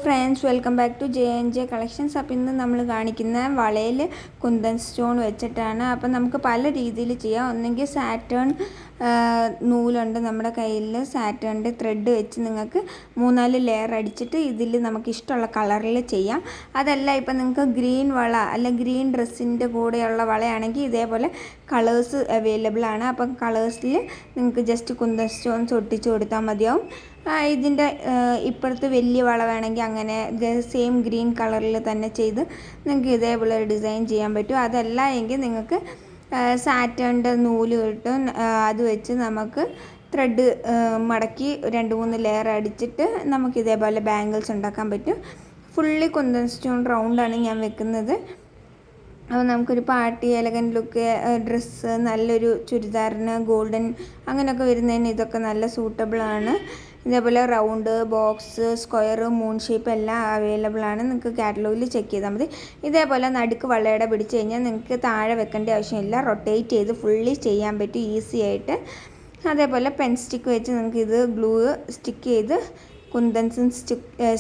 Friends welcome back to JNJ collections. അപ്പോൾ ഇന്ന് നമ്മൾ കാണിക്കുന്ന വളയിൽ കുന്തൻ സ്റ്റോൺ വെച്ചിട്ടാണ്. അപ്പം നമുക്ക് പല രീതിയിൽ ചെയ്യാം. ഒന്നെങ്കിൽ സാറ്റേൺ നൂലുണ്ട് നമ്മുടെ കയ്യിൽ, സാറ്റേണിൻ്റെ ത്രെഡ് വെച്ച് നിങ്ങൾക്ക് 3-4 ലെയർ അടിച്ചിട്ട് ഇതിൽ നമുക്ക് ഇഷ്ടമുള്ള കളറിൽ ചെയ്യാം. അതല്ല ഇപ്പം നിങ്ങൾക്ക് ഗ്രീൻ വള അല്ല ഗ്രീൻ ഡ്രസ്സിൻ്റെ കൂടെയുള്ള വളയാണെങ്കിൽ ഇതേപോലെ കളേഴ്സ് അവൈലബിൾ ആണ്. അപ്പം കളേഴ്സിൽ നിങ്ങൾക്ക് ജസ്റ്റ് കുന്തൻ സ്റ്റോൺസ് ഒട്ടിച്ച് കൊടുത്താൽ മതിയാവും. ഇതിൻ്റെ ഇപ്പുറത്ത് വലിയ വള വേണമെങ്കിൽ അങ്ങനെ സെയിം ഗ്രീൻ കളറിൽ തന്നെ ചെയ്ത് നിങ്ങൾക്ക് ഇതേപോലെ ഒരു ഡിസൈൻ ചെയ്യാൻ പറ്റും. അതല്ല എങ്കിൽ നിങ്ങൾക്ക് സാറ്റേണിൻ്റെ നൂല് കിട്ടും, അത് വെച്ച് നമുക്ക് ത്രെഡ് മടക്കി 2-3 ലെയർ അടിച്ചിട്ട് നമുക്ക് ഇതേപോലെ ബാംഗിൾസ് ഉണ്ടാക്കാൻ പറ്റും. ഫുള്ളി കുന്തൻ സ്റ്റോൺ റൗണ്ടാണ് ഞാൻ വെക്കുന്നത്. അപ്പോൾ നമുക്കൊരു പാർട്ടി എലഗൻറ്റ് ലുക്ക് ഡ്രസ്സ്, നല്ലൊരു ചുരിദാറിന് ഗോൾഡൻ അങ്ങനെയൊക്കെ വരുന്നതിന് ഇതൊക്കെ നല്ല സൂട്ടബിളാണ്. ഇതേപോലെ round, box, square, moon shape എല്ലാം അവൈലബിൾ ആണ്. നിങ്ങൾക്ക് കാറ്റലോഗിൽ ചെക്ക് ചെയ്താൽ മതി. ഇതേപോലെ നടുക്ക് വളയുടെ പിടിച്ച് കഴിഞ്ഞാൽ നിങ്ങൾക്ക് താഴെ വെക്കേണ്ട ആവശ്യമില്ല, റൊട്ടേറ്റ് ചെയ്ത് ഫുള്ളി ചെയ്യാൻ പറ്റും ഈസി ആയിട്ട്. അതേപോലെ പെൻ സ്റ്റിക്ക് വെച്ച് നിങ്ങൾക്ക് ഇത് ഗ്ലൂ സ്റ്റിക്ക് ചെയ്ത് കുന്തൻസും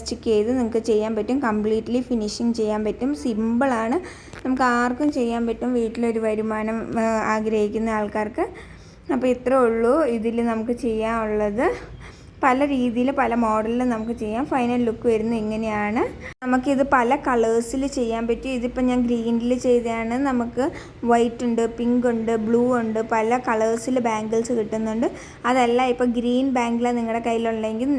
സ്റ്റിക്ക് ചെയ്ത് നിങ്ങൾക്ക് ചെയ്യാൻ പറ്റും. കംപ്ലീറ്റ്ലി ഫിനിഷിങ് ചെയ്യാൻ പറ്റും. സിമ്പിളാണ്, നമുക്ക് ആർക്കും ചെയ്യാൻ പറ്റും, വീട്ടിലൊരു വരുമാനം ആഗ്രഹിക്കുന്ന ആൾക്കാർക്ക്. അപ്പോൾ ഇത്രേ ഉള്ളൂ ഇതിൽ നമുക്ക് ചെയ്യാനുള്ളത്. പല രീതിയിൽ പല മോഡലിൽ നമുക്ക് ചെയ്യാം. ഫൈനൽ ലുക്ക് വരുന്നത് ഇങ്ങനെയാണ്. നമുക്കിത് പല കളേഴ്സിൽ ചെയ്യാൻ പറ്റും. ഇതിപ്പോൾ ഞാൻ ഗ്രീനിൽ ചെയ്തതാണ്. നമുക്ക് വൈറ്റ് ഉണ്ട്, പിങ്ക് ഉണ്ട്, ബ്ലൂ ഉണ്ട്, പല കളേഴ്സിൽ ബാംഗിൾസ് കിട്ടുന്നുണ്ട്. അതല്ല ഇപ്പോൾ ഗ്രീൻ ബാംഗിൾ നിങ്ങളുടെ കയ്യിലുണ്ടെങ്കിൽ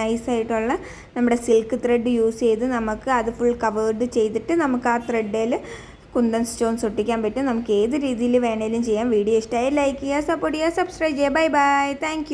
നൈസായിട്ടുള്ള നമ്മുടെ സിൽക്ക് ത്രെഡ് യൂസ് ചെയ്ത് നമുക്ക് അത് ഫുൾ കവേർഡ് ചെയ്തിട്ട് നമുക്ക് ആ ത്രെഡിൽ കുന്തൻ സ്റ്റോൺസ് ഒട്ടിക്കാൻ പറ്റും. നമുക്ക് ഏത് രീതിയിൽ വേണേലും ചെയ്യാം. വീഡിയോ ഇഷ്ടമായി ലൈക്ക് ചെയ്യുക, സപ്പോർട്ട് ചെയ്യുക, സബ്സ്ക്രൈബ് ചെയ്യുക. Bye bye, thank